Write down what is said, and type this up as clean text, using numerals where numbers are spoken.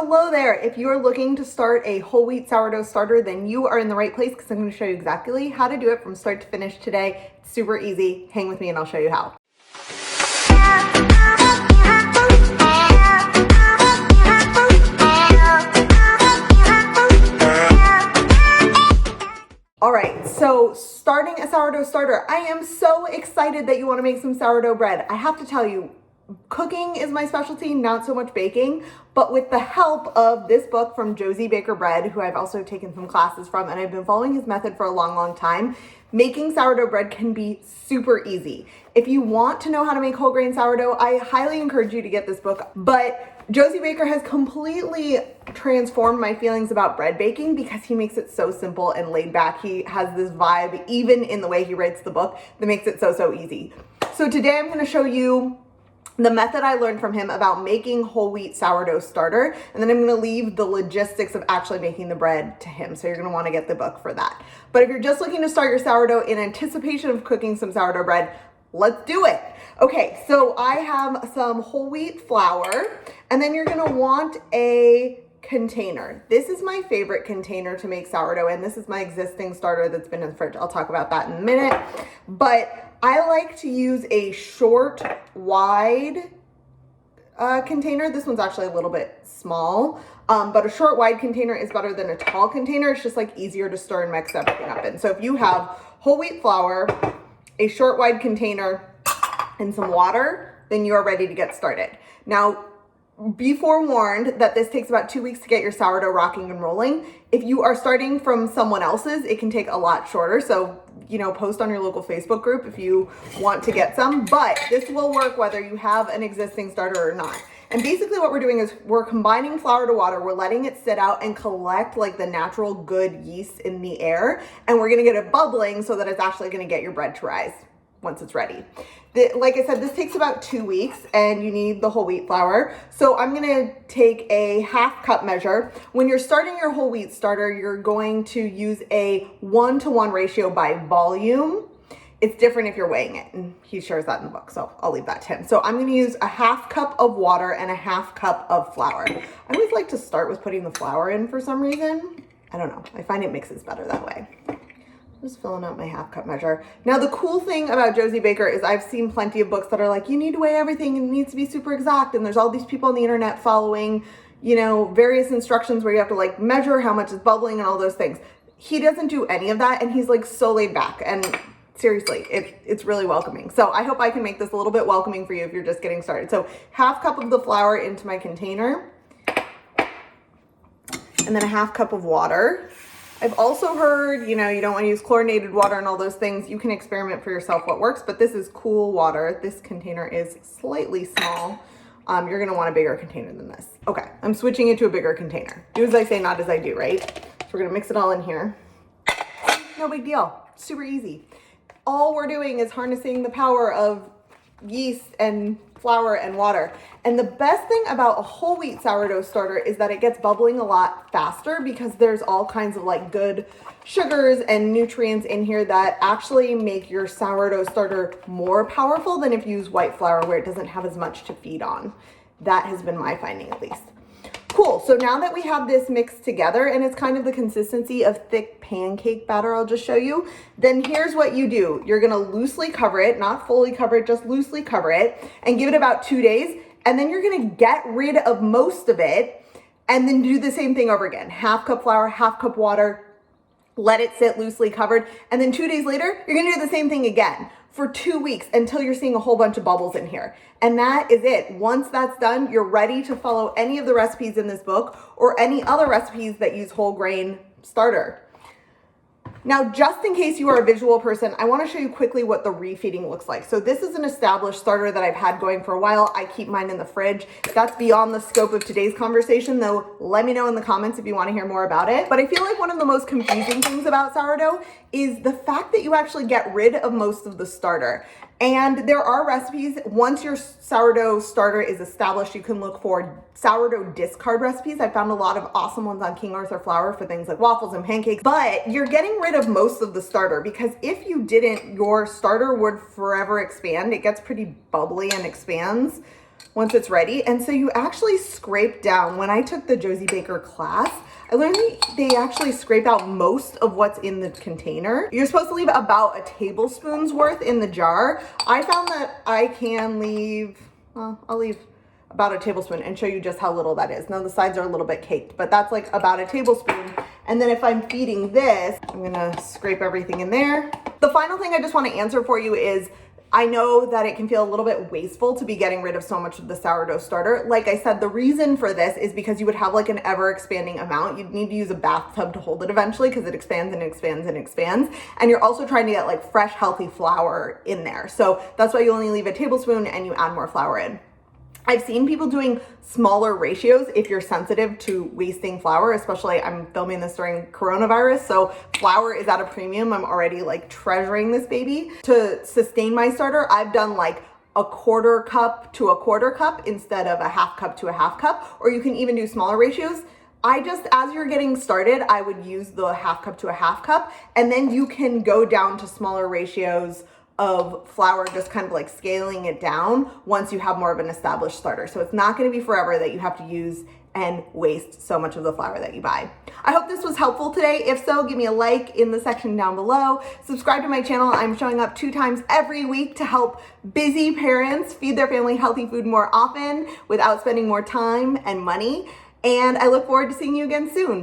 Hello there. If you are looking to start a whole wheat sourdough starter, then you are in the right place because I'm going to show you exactly how to do it from start to finish today. It's super easy. Hang with me and I'll show you how. All right, so starting a sourdough starter. I am so excited that you want to make some sourdough bread. I have to tell you, cooking is my specialty, not so much baking, but with the help of this book from Josie Baker Bread, who I've also taken some classes from, and I've been following his method for a long time, making sourdough bread can be super easy. If you want to know how to make whole grain sourdough, I highly encourage you to get this book, but Josie Baker has completely transformed my feelings about bread baking because he makes it so simple and laid back. He has this vibe, even in the way he writes the book, that makes it so easy. So today I'm going to show you the method I learned from him about making whole wheat sourdough starter, and then I'm going to leave the logistics of actually making the bread to him. So you're going to want to get the book for that. But if you're just looking to start your sourdough in anticipation of cooking some sourdough bread, let's do it. Okay, so I have some whole wheat flour, and then you're going to want a container. This is my favorite container to make sourdough, and this is my existing starter that's been in the fridge. I'll talk about that in a minute, but I like to use a short, wide container. This one's actually a little bit small, but a short, wide container is better than a tall container. It's just like easier to stir and mix everything up in. So if you have whole wheat flour, a short, wide container, and some water, then you are ready to get started. Now, be forewarned that this takes about 2 weeks to get your sourdough rocking and rolling. If you are starting from someone else's, it can take a lot shorter. So, post on your local Facebook group if you want to get some, but this will work whether you have an existing starter or not. And basically what we're doing is we're combining flour to water. We're letting it sit out and collect like the natural good yeast in the air. And we're going to get it bubbling so that it's actually going to get your bread to rise once it's ready. Like I said, this takes about 2 weeks and you need the whole wheat flour. So I'm gonna take a half cup measure. When you're starting your whole wheat starter, you're going to use a 1-to-1 ratio by volume. It's different if you're weighing it, and he shares that in the book, so I'll leave that to him. So I'm gonna use a half cup of water and a half cup of flour. I always like to start with putting the flour in for some reason. I don't know, I find it mixes better that way. Just filling out my half cup measure. Now the cool thing about Josie Baker is I've seen plenty of books that are like, you need to weigh everything and it needs to be super exact. And there's all these people on the internet following, various instructions where you have to like measure how much is bubbling and all those things. He doesn't do any of that, and he's like so laid back, and seriously, it's really welcoming. So I hope I can make this a little bit welcoming for you if you're just getting started. So half cup of the flour into my container, and then a half cup of water. I've also heard, you don't want to use chlorinated water and all those things. You can experiment for yourself what works, but this is cool water. This container is slightly small. You're going to want a bigger container than this. Okay, I'm switching it to a bigger container. Do as I say, not as I do, right? So we're going to mix it all in here. No big deal. Super easy. All we're doing is harnessing the power of yeast and flour and water. And the best thing about a whole wheat sourdough starter is that it gets bubbling a lot faster because there's all kinds of like good sugars and nutrients in here that actually make your sourdough starter more powerful than if you use white flour where it doesn't have as much to feed on. That has been my finding at least. Cool, so now that we have this mixed together and it's kind of the consistency of thick pancake batter, I'll just show you, then here's what you do. You're gonna loosely cover it, not fully cover it, just loosely cover it, and give it about 2 days, and then you're gonna get rid of most of it, and then do the same thing over again. Half cup flour, half cup water, let it sit loosely covered, and then 2 days later, you're gonna do the same thing again for 2 weeks until you're seeing a whole bunch of bubbles in here. And that is it. Once that's done, you're ready to follow any of the recipes in this book or any other recipes that use whole grain starter. Now, just in case you are a visual person, I want to show you quickly what the refeeding looks like. So this is an established starter that I've had going for a while. I keep mine in the fridge. That's beyond the scope of today's conversation, though. Let me know in the comments if you want to hear more about it. But I feel like one of the most confusing things about sourdough is the fact that you actually get rid of most of the starter. And there are recipes, once your sourdough starter is established, you can look for sourdough discard recipes. I found a lot of awesome ones on King Arthur Flour for things like waffles and pancakes, but you're getting rid of most of the starter because if you didn't, your starter would forever expand. It gets pretty bubbly and expands once it's ready. And so you actually scrape down. When I took the Josie Baker class, I learned they actually scrape out most of what's in the container. You're supposed to leave about a tablespoon's worth in the jar. I found that I can leave, well, I'll leave about a tablespoon and show you just how little that is. Now the sides are a little bit caked, but that's like about a tablespoon. And then if I'm feeding this, I'm gonna scrape everything in there. The final thing I just wanna answer for you is, I know that it can feel a little bit wasteful to be getting rid of so much of the sourdough starter. Like I said, the reason for this is because you would have like an ever expanding amount. You'd need to use a bathtub to hold it eventually because it expands and expands and expands. And you're also trying to get like fresh, healthy flour in there. So that's why you only leave a tablespoon and you add more flour in. I've seen people doing smaller ratios if you're sensitive to wasting flour, especially I'm filming this during coronavirus, so flour is at a premium. I'm already like treasuring this baby. To sustain my starter, I've done like a 1/4 cup to a 1/4 cup instead of a 1/2 cup to a 1/2 cup, or you can even do smaller ratios. As you're getting started, I would use the 1/2 cup to a 1/2 cup, and then you can go down to smaller ratios of flour, just kind of like scaling it down once you have more of an established starter. So it's not going to be forever that you have to use and waste so much of the flour that you buy. I hope this was helpful today. If so, give me a like in the section down below. Subscribe to my channel. I'm showing up 2 times every week to help busy parents feed their family healthy food more often without spending more time and money. And I look forward to seeing you again soon.